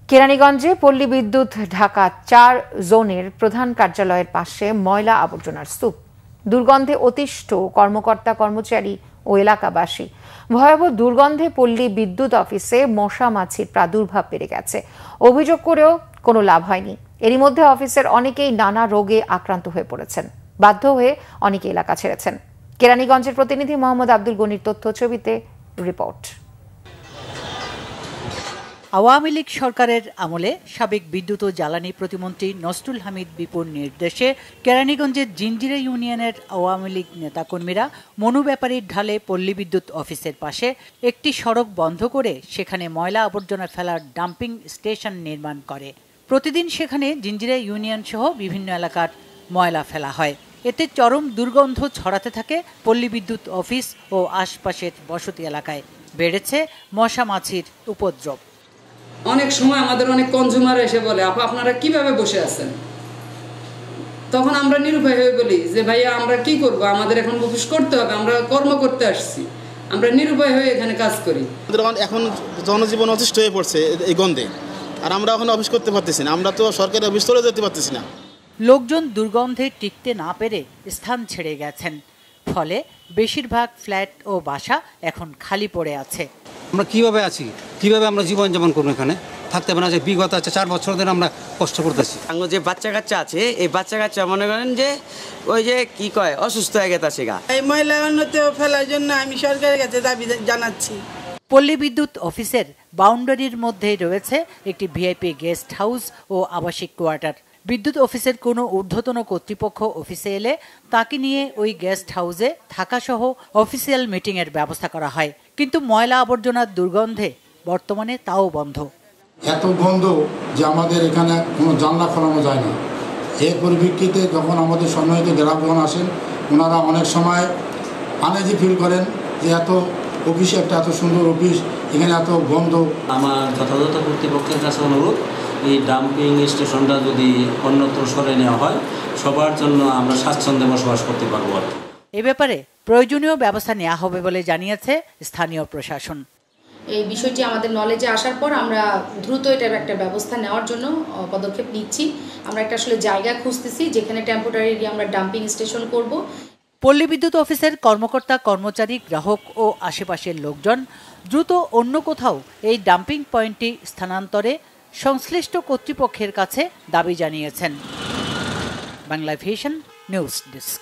কেরানীগঞ্জে পল্লী বিদ্যুৎ ঢাকা ৪ জোনের প্রধান কার্যালয়ের পাশে ময়লা আবর্জনার স্তূপ। দুর্গন্ধে অতিষ্ঠ কর্মকর্তা কর্মচারী ও এলাকাবাসী। ভয়াবহ দুর্গন্ধে পল্লী বিদ্যুৎ অফিসে মশা মাছির প্রাদুর্ভাব বেড়ে গেছে। অভিযোগ করেও কোনো লাভ হয়নি। এরই মধ্যে অফিসের অনেকেই নানা রোগে আক্রান্ত হয়ে পড়েছেন। বাধ্য হয়ে অনেকে এলাকা ছেড়েছেন। কেরানীগঞ্জের প্রতিনিধি মোহাম্মদ আব্দুল গনির তথ্য ছবিতে রিপোর্ট। আওয়ামী লীগ সরকারের আমলে সাবেক বিদ্যুৎ ও জ্বালানি প্রতিমন্ত্রী নসরুল হামিদ বিপুর নির্দেশে কেরানীগঞ্জের জিঞ্জিরা ইউনিয়নের আওয়ামী লীগ নেতাকর্মীরা মনু ব্যাপারীর ঢালে পল্লী বিদ্যুৎ অফিসের পাশে একটি সড়ক বন্ধ করে সেখানে ময়লা আবর্জনা ফেলার ডাম্পিং স্টেশন নির্মাণ করে। প্রতিদিন সেখানে জিঞ্জিরা ইউনিয়ন সহ বিভিন্ন এলাকার ময়লা ফেলা হয়। এতে চরম দুর্গন্ধ ছড়াতে থাকে পল্লী বিদ্যুৎ অফিস ও আশপাশের বসতি এলাকায়। বেড়েছে মশা মাছির উপদ্রব। অনেক সময় আমাদের অনেক কনজিউমার এসে বলে, আপা আপনারা কিভাবে বসে আছেন? তখন আমরা নিরুপায় হয়ে বলি যে ভাইয়া আমরা কি করব, আমাদের এখন অফিস করতে হবে, আমরা কর্ম করতে আসছি, আমরা নিরুপায় হয়ে এখানে কাজ করি। এখন জনজীবন অতিষ্ঠ হয়ে পড়ছে এই গন্ধে, আর আমরা এখন অফিস করতে পারতেছি না, আমরা তো সরকারি অফিস চলে যেতে পারতেছি না। লোকজন দুর্গন্ধে টিকতে না পেরে স্থান ছেড়ে গেছেন। ফলে বেশিরভাগ ফ্ল্যাট ও বাসা এখন খালি পড়ে আছে। আমরা কিভাবে আছি, কিভাবে আমরা জীবনযাপন করবো? এখানে থাকতে পারে না যে বিগত 4 বছর ধরে আমরা কষ্ট করতেছি। আমার যে বাচ্চা কাচ্চা আছে, এই বাচ্চা কাচ্চা মনে করেন যে ওই যে কি কয় অসুস্থ হয়ে গেছে গা। এই ময়লা অন্যত্র ফেলার জন্য আমি সরকারের কাছে দাবি জানাচ্ছি। পল্লী বিদ্যুৎ অফিসের বাউন্ডারির মধ্যে রয়েছে একটি ভিআইপি গেস্ট হাউস ও আবাসিক কোয়ার্টার। বিদ্যুৎ অফিসের কোনো ঊর্ধ্বতন কর্তৃপক্ষ অফিসে এলে তাকে নিয়ে ওই গেস্ট হাউসে থাকাসহ অফিসিয়াল মিটিংয়ের ব্যবস্থা করা হয়। কিন্তু ময়লা আবর্জনার দুর্গন্ধে বর্তমানে তাও বন্ধ। এত গন্ধ যে আমাদের এখানে কোনো জানলা খোলানো যায় না। এর পরিপ্রেক্ষিতে যখন আমাদের সম্মানিত গ্রাহকগণ আসেন, ওনারা অনেক সময় আনইজি ফিল করেন যে এত অফিস, একটা এত সুন্দর অফিস, এখানে এত গন্ধ। আমার যথাযথ কর্তৃপক্ষের কাছে অনুরোধ, এই ডাম্পিং স্টেশনটা যদি অন্যত্র সরে নেওয়া হয়, সবার জন্য আমরা স্বাচ্ছন্দ্যে বসবাস করতে পারবো। এ ব্যাপারে প্রয়োজনীয় ব্যবস্থা নেওয়া হবে বলে জানিয়েছে স্থানীয় প্রশাসন। এই বিষয়টি আমাদের নলেজে আসার পর আমরা দ্রুত এটার একটা ব্যবস্থা নেওয়ার জন্য পদক্ষেপ নিচ্ছি। আমরা একটা আসলে জায়গা খুঁজতেছি যেখানে টেম্পোরারি আমরা ডাম্পিং স্টেশন করব। পল্লী বিদ্যুৎ অফিসের কর্মকর্তা কর্মচারী, গ্রাহক ও আশেপাশের লোকজন দ্রুত অন্য কোথাও এই ডাম্পিং পয়েন্টটি স্থানান্তরে সংশ্লিষ্ট কর্তৃপক্ষের কাছে দাবি জানিয়েছেন। Bangla vision news desk.